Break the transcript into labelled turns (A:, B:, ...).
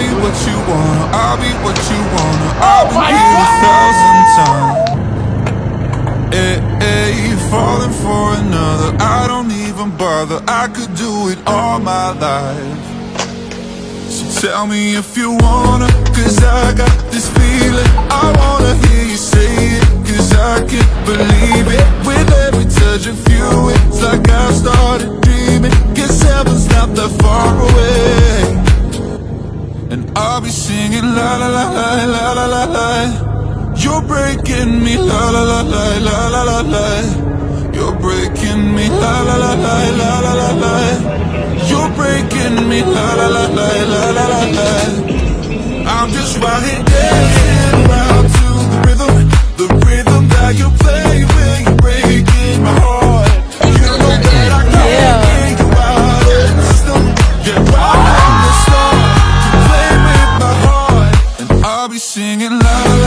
A: be what you wanna, I'll be what you wanna. I've been here 1,000 times. Hey, falling for another, I don't even bother. I could do it all my life. So tell me if you wanna, cause I got this feeling. I wanna hear you say it, cause I can't believe it. With every touch of you, it's like I've started dreaming. Guess heaven's not that far away. And I'll be singing la la la la la la la la. You're breaking me la la la la la la la la. You're breaking me la la la la la la la la. You're breaking me la la la la la la la la. I'm just riding dancing around to the rhythm that you play when you're breaking my heart. You know that I can't get you out of the system. Yeah, right from the start, you play with my heart, and I'll be singing loud.